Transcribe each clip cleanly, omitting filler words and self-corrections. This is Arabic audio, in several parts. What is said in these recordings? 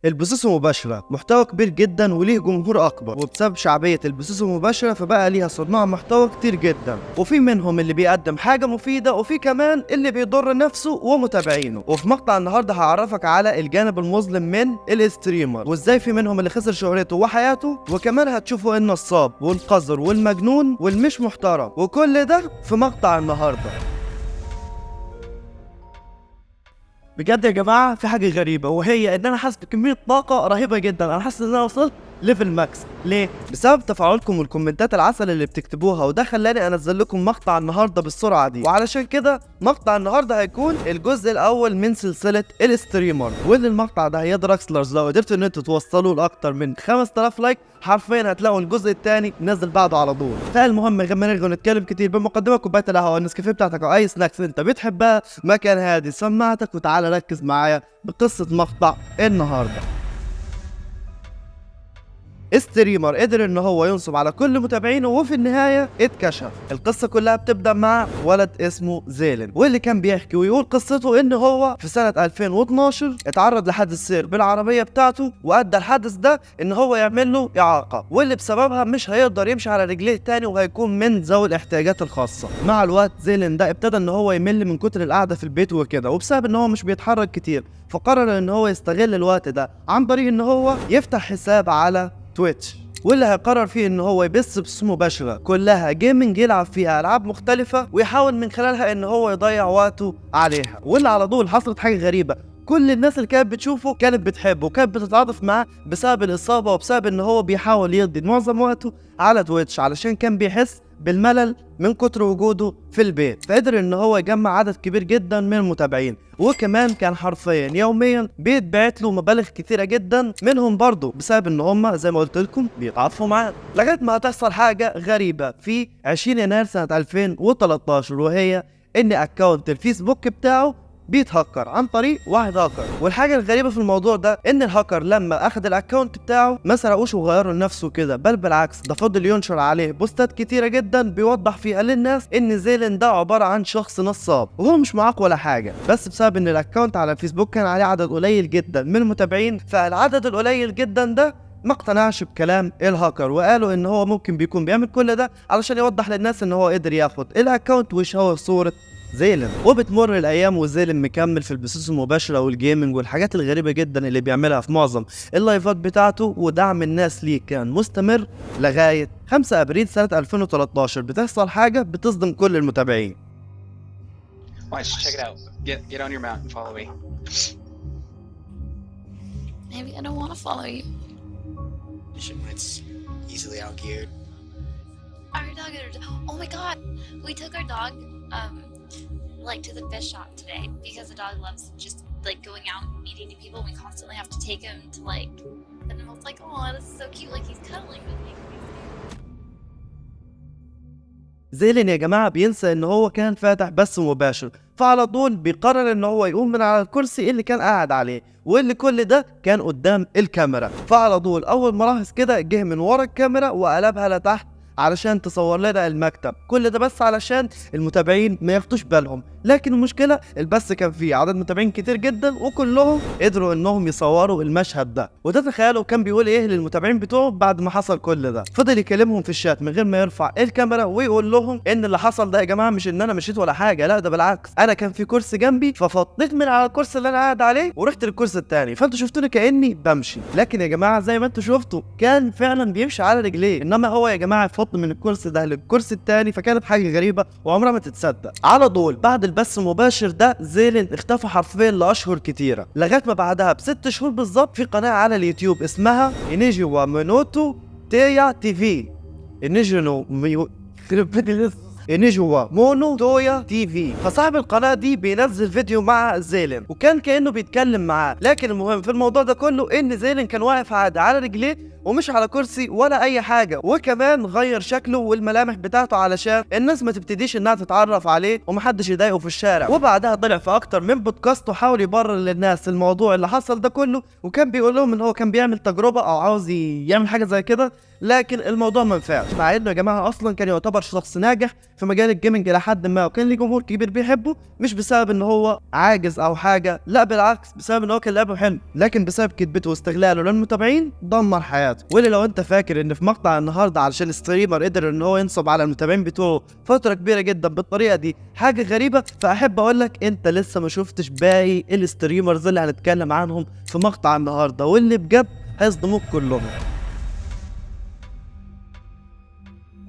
البثوث المباشرة محتوى كبير جدا وليه جمهور أكبر، وبسبب شعبية البثوث المباشرة فبقى ليها صناع محتوى كتير جدا، وفي منهم اللي بيقدم حاجة مفيدة وفي كمان اللي بيضر نفسه ومتابعينه. وفي مقطع النهاردة هعرفك على الجانب المظلم من الستريمر، وازاي في منهم اللي خسر شهرته وحياته، وكمان هتشوفوا النصاب والقذر والمجنون والمش محترم، وكل ده في مقطع النهاردة. بجد يا جماعه في حاجه غريبه، وهي ان انا حاسس بكميه طاقه رهيبه جدا. انا حاسس ان انا وصلت ليفل ماكس. ليه؟ بسبب تفاعلكم والكومنتات العسل اللي بتكتبوها، وده خلاني انزل لكم مقطع النهارده بالسرعه دي. وعلشان كده مقطع النهارده هيكون الجزء الاول من سلسله الستريمر، واللي المقطع ده يا دراكسلرز لو قدرتوا ان انتوا توصلوا لاكتر من 5000 لايك حرفيا هتلاقوا الجزء الثاني نزل بعده على طول. فالمهم غير ما نرغي ونتكلم كتير، بمقدمه كوبايه القهوه والنسكافيه بتاعتك او اي سناكس انت بتحبها، مكان هادي سماعتك وتعالى ركز معايا بقصه مقطع النهارده. ستريمر قدر ان هو ينصب على كل متابعينه، وفي النهايه اتكشف. القصه كلها بتبدا مع ولد اسمه زيلن، واللي كان بيحكي ويقول قصته ان هو في سنه 2012 اتعرض لحادث سير بالعربيه بتاعته، وادى الحادث ده ان هو يعمل له اعاقه، واللي بسببها مش هيقدر يمشي على رجليه تاني، وهيكون من ذوي الاحتياجات الخاصه. مع الوقت زيلن ده ابتدى ان هو يمل من كتر القعده في البيت وكده، وبسبب ان هو مش بيتحرك كتير فقرر ان هو يستغل الوقت ده عن طريق ان هو يفتح حساب على تويتش، واللي هيقرر فيه ان هو يبث بثوث مباشره كلها جيمنج، يلعب فيها العاب مختلفه ويحاول من خلالها ان هو يضيع وقته عليها. واللي على طول حصلت حاجه غريبه، كل الناس اللي كانت بتشوفه كانت بتحبه وكانت بتتعاطف معاه بسبب الاصابه، وبسبب ان هو بيحاول يقضي معظم وقته على تويتش علشان كان بيحس بالملل من كتر وجوده في البيت. فقدر ان هو يجمع عدد كبير جدا من المتابعين، وكمان كان حرفيا يوميا بيتبعت له مبالغ كثيره جدا منهم برضه بسبب ان هم زي ما قلت لكم بيتعاطفوا معاه. لغايه ما هتحصل حاجه غريبه في 20 يناير سنه 2013، وهي ان اكونت الفيسبوك بتاعه بيتهكر عن طريق واحد هاكر. والحاجه الغريبه في الموضوع ده ان الهاكر لما اخذ الاكونت بتاعه ما سرقوش وغيروا لنفسه كده، بل بالعكس ده فضل ينشر عليه بوستات كتيره جدا بيوضح فيها للناس ان زيلن ده عباره عن شخص نصاب، وهو مش معاق ولا حاجه، بس بسبب ان الاكونت على الفيسبوك كان عليه عدد قليل جدا من المتابعين، فالعدد القليل جدا ده ما اقتنعش بكلام الهاكر، وقالوا ان هو ممكن بيكون بيعمل كل ده علشان يوضح للناس ان هو قدر ياخد الاكونت ويشوه صوره زيلن. وبتمر الايام وزيلن مكمل في البثوث المباشره والجيمنج والحاجات الغريبه جدا اللي بيعملها في معظم اللايفات بتاعته، ودعم الناس ليه كان مستمر لغايه 5 ابريل سنه 2013 بتحصل حاجه بتصدم كل المتابعين. Watch, check it out. Get on your mount and follow me. Maybe I don't want to follow you. It's easily outgeared. Our dog. Oh my god, we took our dog like to the fish shop today because the dog loves just like going out and meeting new people. We constantly have to take him to like, and I was like, oh, this is so cute, like he's cuddling with me. زيلن يا جماعه بينسى ان هو كان فاتح بث مباشر، فعلى طول بيقرر ان هو يقوم من على الكرسي اللي كان قاعد عليه، واللي كل ده كان قدام الكاميرا. فعلى طول اول ما لاحظ كده جه من ورا الكاميرا وقلبها لتحت علشان تصور لنا المكتب، كل ده بس علشان المتابعين ما ياخدوش بالهم. لكن المشكله البث كان فيه عدد متابعين كتير جدا، وكلهم قدروا انهم يصوروا المشهد ده. وده تخيلوا كان بيقول ايه للمتابعين بتوعه بعد ما حصل كل ده. فضل يكلمهم في الشات من غير ما يرفع الكاميرا ويقول لهم ان اللي حصل ده يا جماعه مش ان انا مشيت ولا حاجه، لا ده بالعكس، انا كان في كرسي جنبي ففضيت من على الكرسي اللي انا قاعد عليه ورحت للكرسي الثاني، فانتوا شفتوني كاني بمشي. لكن يا جماعه زي ما انتوا شفتوا كان فعلا بيمشي على رجليه، انما هو يا جماعه فض من الكرسي ده للكرسي الثاني، فكانت حاجه غريبه وعمرها ما تتصدق. على طول بعد البث المباشر ده زيلن اختفى حرفيا لاشهر كتيره، لغايه ما بعدها ب6 شهور بالظبط في قناه على اليوتيوب اسمها انيجوا مونوتو تيا تي في. انيجوا مونو تويا تي في. فصاحب القناه دي بينزل فيديو مع زيلن وكان كانه بيتكلم معاه. لكن المهم في الموضوع ده كله ان زيلن كان واقف عادي على رجليه ومش على كرسي ولا اي حاجه، وكمان غير شكله والملامح بتاعته علشان الناس ما تبتديش انها تتعرف عليه ومحدش يضايقه في الشارع. وبعدها طلع في اكتر من بودكاست وحاول يبرر للناس الموضوع اللي حصل ده كله، وكان بيقول لهم ان هو كان بيعمل تجربه او عاوز يعمل حاجه زي كده، لكن الموضوع ما نفعش، مع انه يا جماعه اصلا كان يعتبر شخص ناجح في مجال الجيمنج الى حد ما، وكان ليه جمهور كبير بيحبه، مش بسبب ان هو عاجز او حاجه، لا بالعكس، بسبب ان هو كان لعبه حلو، لكن بسبب كذبته واستغلاله للمتابعين دمر حياته. واللي لو انت فاكر ان في مقطع النهارده علشان الستريمر قدر ان هو ينصب على المتابعين بتوعه فتره كبيره جدا بالطريقه دي حاجه غريبه، فاحب اقول لك انت لسه ما شفتش باقي الستريمرز اللي هنتكلم عنهم في مقطع النهارده، واللي بجد هيصدموك كلهم.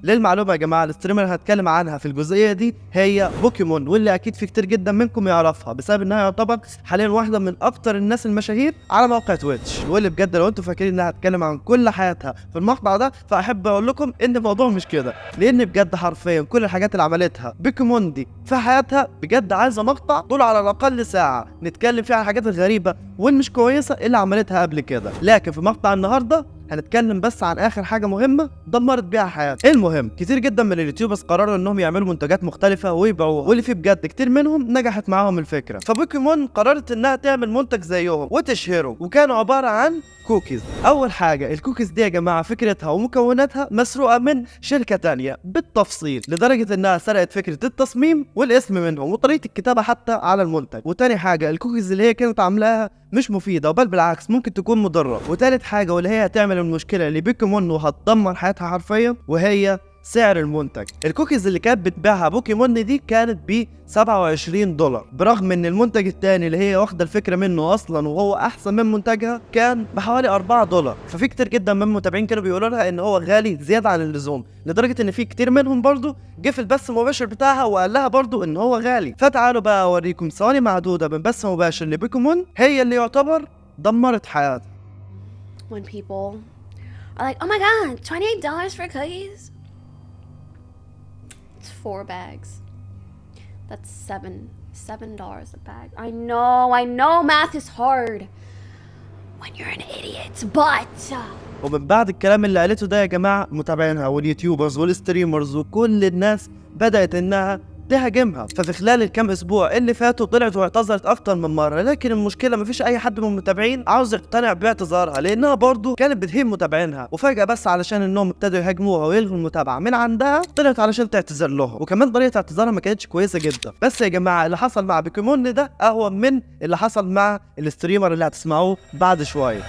للمعلومه يا جماعه، الستريمر اللي هتكلم عنها في الجزئيه دي هي بوكيمون، واللي اكيد في كتير جدا منكم يعرفها بسبب انها يعتبر حاليا واحده من اكتر الناس المشاهير على موقع تويتش. واللي بجد لو انتم فاكرين انها هتكلم عن كل حياتها في المقطع ده، فاحب اقول لكم ان الموضوع مش كده، لان بجد حرفيا كل الحاجات اللي عملتها بوكيمون دي في حياتها بجد عايزه مقطع طول على الاقل ساعه نتكلم فيه عن الحاجات الغريبه والمش كويسه اللي عملتها قبل كده. لكن في مقطع النهارده هنتكلم بس عن اخر حاجه مهمه دمرت بيها حياتي. المهم كتير جدا من اليوتيوبرز قرروا انهم يعملوا منتجات مختلفه ويبيعوها، واللي فيه بجد كتير منهم نجحت معاهم الفكره، فبوكيمون قررت انها تعمل منتج زيهم وتشهره، وكانوا عباره عن كوكيز. اول حاجه الكوكيز دي يا جماعه فكرتها ومكوناتها مسروقه من شركه تانية بالتفصيل، لدرجه انها سرقت فكره التصميم والاسم منهم وطريقه الكتابه حتى على المنتج. وتاني حاجه الكوكيز اللي هي كانت عاملاها مش مفيده، بل بالعكس ممكن تكون مضره. وتالت حاجه واللي هي هتعمل المشكله اللي بوكيمون وهتدمر حياتها حرفيا، وهي سعر المنتج. الكوكيز اللي كانت بتبيعها بوكيمون دي كانت ب $27، برغم ان المنتج التاني اللي هي واخده الفكره منه اصلا وهو احسن من منتجها كان بحوالي $4. ففي كتير جدا من المتابعين كانوا بيقولوا لها ان هو غالي زياده عن اللزوم، لدرجه ان في كتير منهم برضو جه في البث المباشر بتاعها وقال لها برضو ان هو غالي. فتعالوا بقى اوريكم ثواني معدوده من بث مباشر لبوكيمون هي اللي يعتبر دمرت حياتها. When people are like, oh my god, $28 for cookies? It's 4 bags. That's $7 a bag. I know math is hard when you're an idiot, but ومن بعد الكلام اللي قالته ده يا جماعه متابعينها واليوتيوبرز والستريمرز وكل الناس بدات انها تهاجمها. ففي خلال الكام اسبوع اللي فاتوا طلعت واعتذرت اكتر من مره، لكن المشكله مفيش اي حد من المتابعين عاوز يقتنع باعتذارها، لانها برضو كانت بتهين متابعينها، وفجاه بس علشان انهم ابتدوا يهاجموها ويلغوا المتابعه من عندها طلعت علشان تعتذر لهم، وكمان طريقه اعتذارها ما كانتش كويسه جدا. بس يا جماعه اللي حصل مع بوكيمون ده اهون من اللي حصل مع الستريمر اللي هتسمعوه بعد شويه.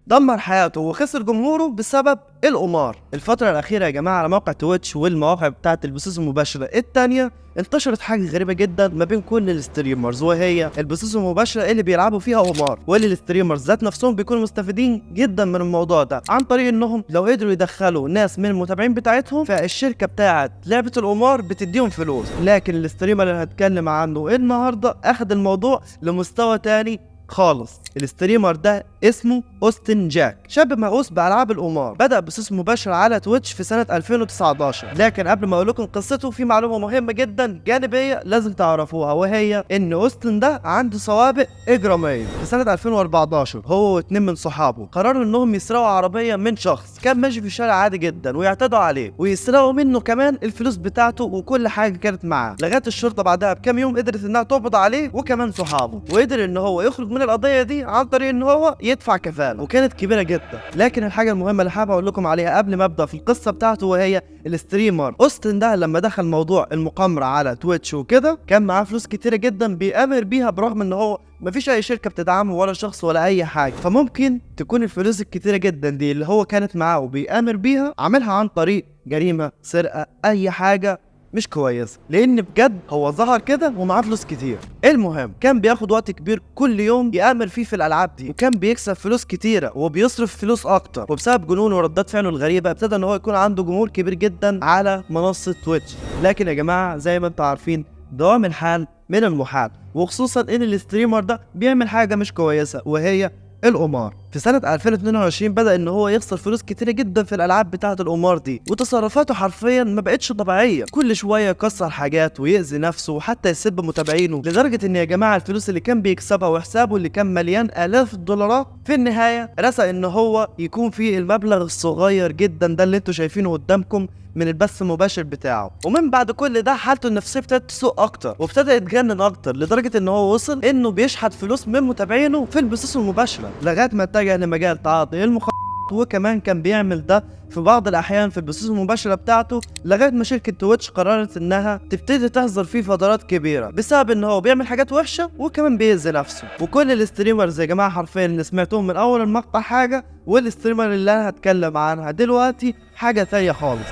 دمر حياته وخسر جمهوره بسبب القمار. الفترة الأخيرة يا جماعة على موقع تويتش والمواقع بتاعة البثوث المباشرة التانية انتشرت حاجة غريبة جدا ما بين كل الستريمرز، وهي البثوث المباشرة اللي بيلعبوا فيها قمار، واللي الستريمرز ذات نفسهم بيكونوا مستفيدين جدا من الموضوع ده عن طريق انهم لو قدروا يدخلوا ناس من المتابعين بتاعتهم فالشركة بتاعة لعبة القمار بتديهم فلوس. لكن الستريمر اللي هتكلم عنه النهاردة اخد الموضوع لمستوى تاني خالص. الستريمر ده اسمه اوستن جاك، شاب مهووس بالعاب القمار، بدأ بثوث مباشر على تويتش في سنة 2019. لكن قبل ما اقول لكم قصته في معلومة مهمة جدا جانبية لازم تعرفوها، وهي ان اوستن ده عنده سوابق اجرامية. في سنة 2014 هو واتنين من صحابه قرروا انهم يسرقوا عربية من شخص كان ماشي في الشارع عادي جدا ويعتدوا عليه ويسرقوا منه كمان الفلوس بتاعته وكل حاجة كانت معاه، لغاية الشرطة بعدها بكام يوم قدرت انها تقبض عليه وكمان صحابه، وقدر ان هو يخرج من القضية دي عن طريق ان هو يدفع كفالة وكانت كبيرة جدا. لكن الحاجة المهمة اللي حابب اقول لكم عليها قبل ما ابدا في القصة بتاعته وهي الستريمر اوستن ده لما دخل موضوع المقامرة على تويتش وكده كان معاه فلوس كتيرة جدا بيأمر بيها، برغم ان هو مفيش اي شركة بتدعمه ولا شخص ولا اي حاجة. فممكن تكون الفلوس الكتيرة جدا دي اللي هو كانت معاه وبيأمر بيها عملها عن طريق جريمة، سرقة، اي حاجة مش كويس، لان بجد هو ظهر كده ومعاه فلوس كتير. المهم كان بياخد وقت كبير كل يوم يأمر فيه في الالعاب دي، وكان بيكسب فلوس كتيره وبيصرف فلوس اكتر، وبسبب جنونه وردات فعله الغريبه ابتدى ان هو يكون عنده جمهور كبير جدا على منصه تويتش. لكن يا جماعه زي ما انتم عارفين دوام الحال من المحال، وخصوصا ان الستريمر ده بيعمل حاجه مش كويسه وهي القمار. في سنة 2022 بدأ ان هو يخسر فلوس كتيرة جدا في الالعاب بتاعة القمار دي، وتصرفاته حرفيا ما بقتش طبيعية. كل شوية يكسر حاجات ويأذي نفسه وحتى يسب متابعينه، لدرجة ان يا جماعة الفلوس اللي كان بيكسبها وحسابه اللي كان مليان آلاف الدولارات في النهاية رسى ان هو يكون فيه المبلغ الصغير جدا ده اللي انتوا شايفينه قدامكم من البث المباشر بتاعه. ومن بعد كل ده حالته النفسيه ابتدت تسوء اكتر وابتدى يتجنن اكتر، لدرجه ان هو وصل انه بيشحت فلوس من متابعينه في البثوث المباشره، لغايه ما اتجه لمجال تعاطي المخدرات. وكمان كان بيعمل ده في بعض الاحيان في البثوث المباشره بتاعته، لغايه ما شركه تويتش قررت انها تبتدي تحظر فيه فترات كبيره بسبب ان هو بيعمل حاجات وحشه وكمان بيأذي نفسه. وكل الاستريمرز يا جماعه حرفيا اللي سمعتهم من اول المقطع حاجه، والاستريمر اللي انا هتكلم عنها دلوقتي حاجه ثانيه خالص.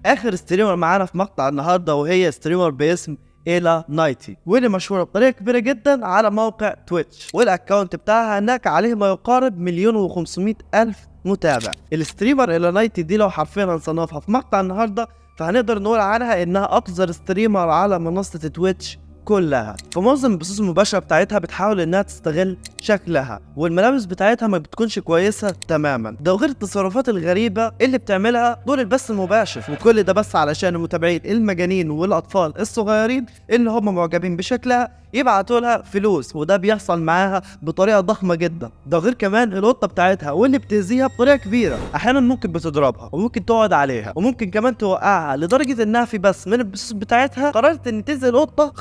اخر ستريمر معانا في مقطع النهارده وهي ستريمر باسم إيلا نايتي، واللي مشهوره بطريقه كبيره جدا على موقع تويتش، والاكونت بتاعها هناك عليه ما يقارب 1,500,000 متابع. الستريمر إيلا نايتي دي لو حرفيا هنصنفها في مقطع النهارده فهنقدر نقول عنها انها اقذر ستريمر على منصه تويتش كلها. في معظم البثوث المباشره بتاعتها بتحاول انها تستغل شكلها، والملابس بتاعتها ما بتكونش كويسه تماما، ده وغير التصرفات الغريبه اللي بتعملها طول البث المباشر. وكل ده بس علشان المتابعين المجانين والاطفال الصغيرين اللي هم معجبين بشكلها يبعتوا لها فلوس، وده بيحصل معاها بطريقه ضخمه جدا. ده غير كمان القطه بتاعتها واللي بتأذيها بطريقه كبيره، احيانا ممكن بتضربها وممكن تقعد عليها وممكن كمان توقعها، لدرجه انها في بث من البثوث بتاعتها قررت ان تأذي القطه.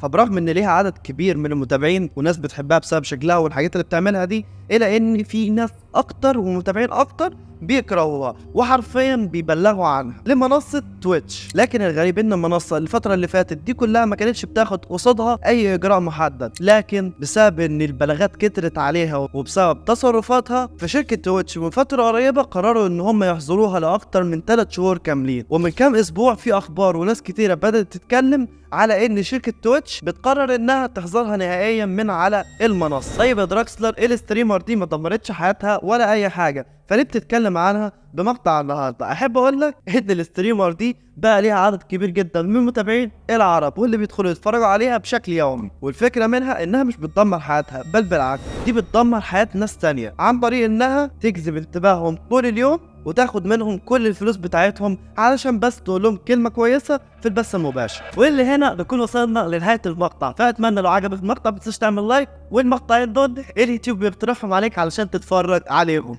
فبرغم ان ليها عدد كبير من المتابعين وناس بتحبها بسبب شكلها والحاجات اللي بتعملها دي، الا ان في ناس اكتر ومتابعين اكتر بيكرهوها وحرفيا بيبلغوا عنها لمنصه تويتش. لكن الغريب ان المنصه الفتره اللي فاتت دي كلها ما كانتش بتاخد قصادها اي اجراء محدد، لكن بسبب ان البلاغات كترت عليها وبسبب تصرفاتها فشركه تويتش من فتره قريبه قرروا ان هم يحظروها لاكتر من 3 شهور كاملين. ومن كام اسبوع في اخبار وناس كتيره بدات تتكلم على ان شركه تويتش بتقرر انها تحظرها نهائيا من على المنصه. طيب يا دراكسلر، الستريمر دي ما دمرتش حياتها ولا اي حاجه، فليه بتتكلم عنها بمقطع النهارده؟ احب اقول لك ان الستريمر دي بقى ليها عدد كبير جدا من المتابعين العرب واللي بيدخلوا يتفرجوا عليها بشكل يومي. والفكره منها انها مش بتدمر حياتها، بل بالعكس دي بتدمر حياه ناس تانية عن طريق انها تجذب انتباههم طول اليوم وتاخد منهم كل الفلوس بتاعتهم علشان بس تقول لهم كلمه كويسه في البث المباشر. واللي هنا نكون وصلنا لنهايه المقطع، فاتمنى لو عجبك المقطع ما تنساش تعمل لايك، والمقطعين دول اليوتيوب بيقترحهم عليك علشان تتفرج عليهم.